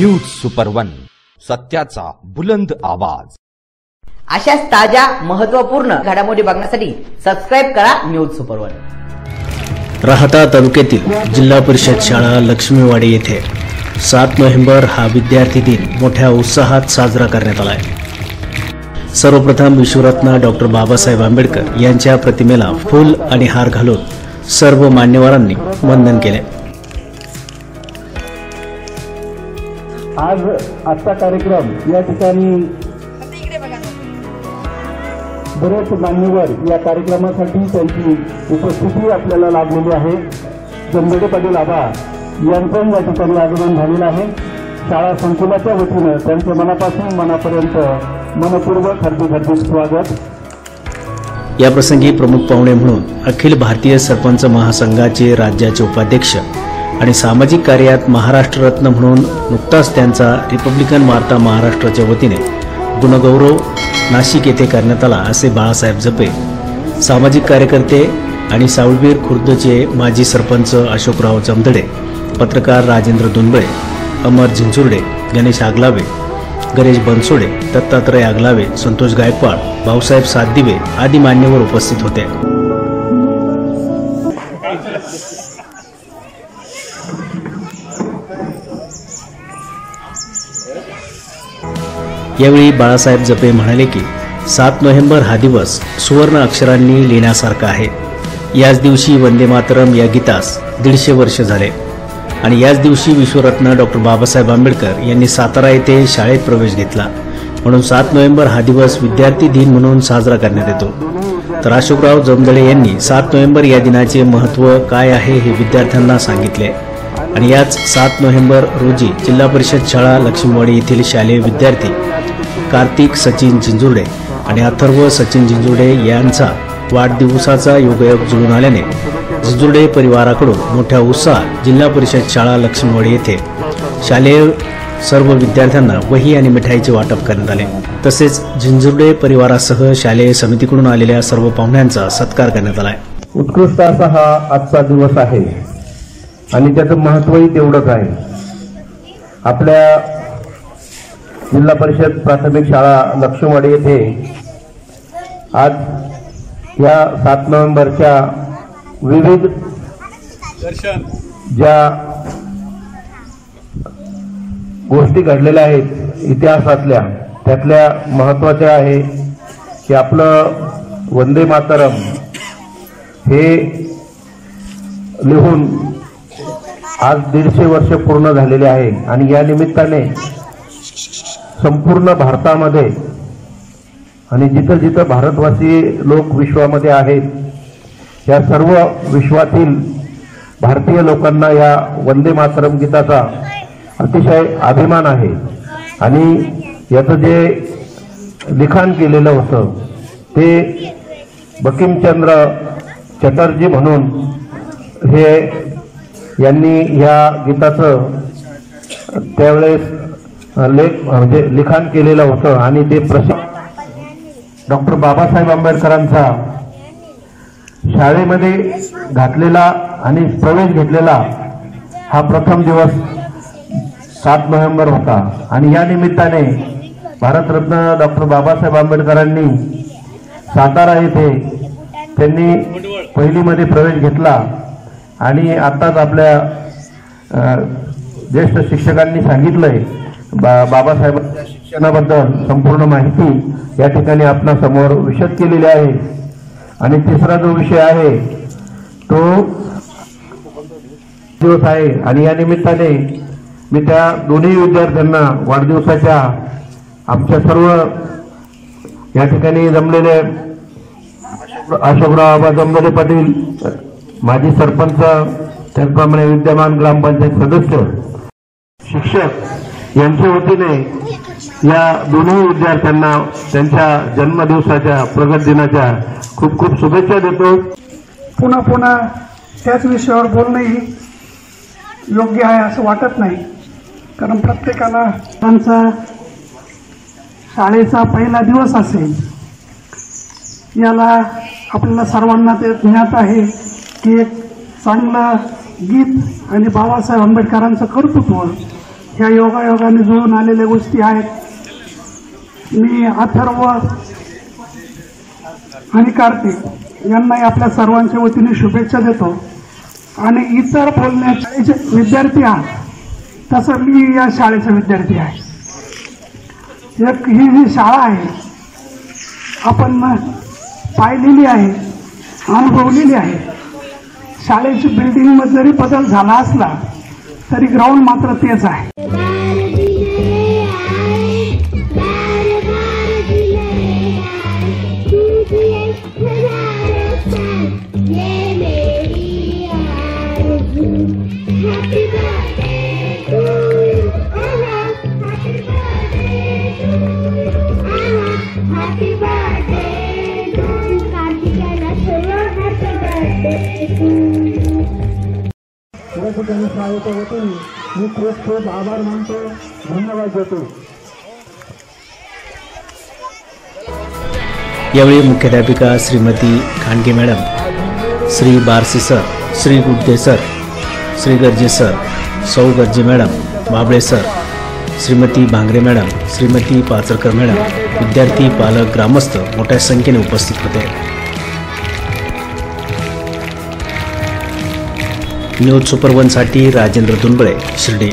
News super 1, सत्याचा बुलंद आवाज। अशाच ताज्या महत्त्वपूर्ण घडामोडी बघण्यासाठी सबस्क्राइब करा न्यूज सुपर 1। राहता तालुक्यातील जिल्हा परिषद शाळा लक्ष्मीवाडी येथे 7 नोव्हेंबर हा विद्यार्थी दिन मोठ्या उत्साहात साजरा करण्यात आला आहे। सर्वप्रथम विश्वरत्न डॉक्टर बाबासाहेब आंबेडकर यांच्या प्रतिमेला फूल आणि हार घालून सर्व मान्यवरांनी वंदन केले। आज आजचा कार्यक्रम या ठिकाणी बरेच मान्यवर या कार्यक्रमासाठी त्यांची उपस्थिती आपल्याला लाभलेली आहे। जमगडे पाटील आबा यांचं या ठिकाणी आगमन झालेलं आहे। शाळा संकुलाच्या वतीनं त्यांचे मनापासून मनापर्यंत मनपूर्वक हार्दिक स्वागत। या प्रसंगी प्रमुख पाहुणे म्हणून अखिल भारतीय सरपंच महासंघाचे राज्याचे उपाध्यक्ष आणि सामाजिक कार्यात महाराष्ट्र रत्न म्हणून नुकताच त्यांचा रिपब्लिकन वार्ता महाराष्ट्राच्या वतीने गुणगौरव नाशिक येथे करण्यात आला असे बाळासाहेब जपे, सामाजिक कार्यकर्ते आणि सावळबीर खुर्दचे माजी सरपंच अशोकराव जमदडे, पत्रकार राजेंद्र दुनबळे, अमर झिंचुर्डे, गणेश आगलावे, गणेश बनसोडे, दत्तात्रय आगलावे, संतोष गायकवाड, भाऊसाहेब सातदिवे आदी मान्यवर उपस्थित होते। यावेळी बाळासाहेब जपे म्हणाले की 7 नोव्हेंबर हा दिवस सुवर्ण अक्षरांनी लिहिण्यासारखा आहे। याच दिवशी वंदे मातरम या गीतास 150 वर्ष झाले आणि याच दिवशी विश्वरत्न डॉक्टर बाबासाहेब आंबेडकर यांनी सातारा येथे शाळेत प्रवेश घेतला, म्हणून 7 नोव्हेंबर हा दिवस विद्यार्थी दिन म्हणून साजरा करण्यात येतो। तर अशोकराव जमदडे यांनी 7 नोव्हेंबर या दिनाचे महत्त्व काय आहे हे विद्यार्थ्यांना सांगितले आणि याच 7 नोव्हेंबर रोजी जिल्हा परिषद शाळा लक्ष्मीवाडी येथील शालेय विद्यार्थी कार्तिक सचिन जिंजुर्डे आणि अथर्व सचिन जिंजुर्डे यांचा वाढदिवसाचा योगायोग जुळून आल्याने जिंजुर्डे परिवाराकडून मोठ्या उत्साहात जिल्हा परिषद शाळा लक्ष्मीवाडी येथे शालेय सर्व विद्यार्थ्यांना वही आणि मिठाईचे वाटप करण्यात आले। तसेच जिंजुर्डे परिवारासह शालेय समितीकडून आलेल्या सर्व पाहुण्यांचा सत्कार करण्यात आला। उत्कृष्ट असा हा आजचा दिवस आहे आणि त्याचं महत्त्वही तेवढंच आहे। आपल्या जिल्हा परिषद प्राथमिक शाळा लक्ष्मीवाडी येथे आज या 7 नोव्हेंबरच्या विविध ज्या गोष्टी घडलेल्या आहेत इतिहासातल्या, त्यातल्या महत्त्वाच्या आहे की आपलं वंदे मातरम हे लिहून आज 150 वर्ष पूर्ण झालेले आहे आणि या निमित्ताने संपूर्ण भारतामध्ये आणि जिथं जिथं भारतवासी लोक विश्वामध्ये आहेत या सर्व विश्वातील भारतीय लोकांना या वंदे मातरम गीताचा अतिशय अभिमान आहे आणि याचं जे लिखाण केलेलं होतं ते बंकिमचंद्र चटर्जी म्हणून हे यांनी या गीताचं त्यावेळेस म्हणजे लिखाण केलेलं होतं आणि ते प्रसिद्ध डॉक्टर बाबासाहेब आंबेडकरांचा शाळेमध्ये घातलेला आणि प्रवेश घेतलेला हा प्रथम दिवस 7 नोव्हेंबर होता आणि या निमित्ताने भारतरत्न डॉक्टर बाबासाहेब आंबेडकरांनी सातारा येथे त्यांनी पहिलीमध्ये प्रवेश घेतला आणि आताच आपल्या ज्येष्ठ शिक्षकांनी सांगितलंय बाबासाहेबांच्या शिक्षणाबद्दल संपूर्ण माहिती या ठिकाणी आपल्या समोर विशद केलेली आहे। आणि तिसरा जो विषय आहे तो दिवस आहे आणि या निमित्ताने मी त्या दोन्ही विद्यार्थ्यांना वाढदिवसाच्या आमच्या सर्व या ठिकाणी जमलेले अशोकराव जमदडे पाटील माजी सरपंच, त्याचप्रमाणे विद्यमान ग्रामपंचायत सदस्य, शिक्षक यांच्या वतीने या दोन्ही विद्यार्थ्यांना त्यांच्या जन्मदिवसाच्या प्रगत दिनाच्या खूप खूप शुभेच्छा देतो। पुन्हा पुन्हा त्याच विषयावर बोलणंही योग्य आहे असं वाटत नाही, कारण प्रत्येकाला त्यांचा शाळेचा पहिला दिवस असेल याला आपल्याला सर्वांना ते ज्ञात आहे की एक चांगलं गीत आणि बाबासाहेब आंबेडकरांचं कर्तृत्व ह्या योगायोगाने जुळून आलेल्या गोष्टी आहेत. मी अथर्व आणि कार्तिक यांनाही आपल्या सर्वांच्या वतीने शुभेच्छा देतो. आणि इतर बोलण्याचे विद्यार्थी आहात तसं मी या शाळेचा विद्यार्थी आहे. ही जी शाळा आहे आपण पाहिलेली आहे, अनुभवलेली आहे. शाळेची बिल्डिंगमध्ये जरी बदल झाला असला तरी ग्राउंड मात्र तेच आहे. या ठिकाणी शाळेच्या वतीने मी खूप खूप आभार मानतो, धन्यवाद देतो. यावेळी मुख्याध्यापिका श्रीमती खांडगे मॅडम, श्री बारसे सर, श्री गुड्डे सर, श्री गर्जे सर, सौ Garje madam, Babale sir, Shrimati Bhangare madam, Shrimati Pacharkar madam, विद्यार्थी, पालक, ग्रामस्थ मोठ्या संख्येने उपस्थित होते. न्यूज सुपर 1 साठी राजेंद्र दुंबळे, शिर्डी.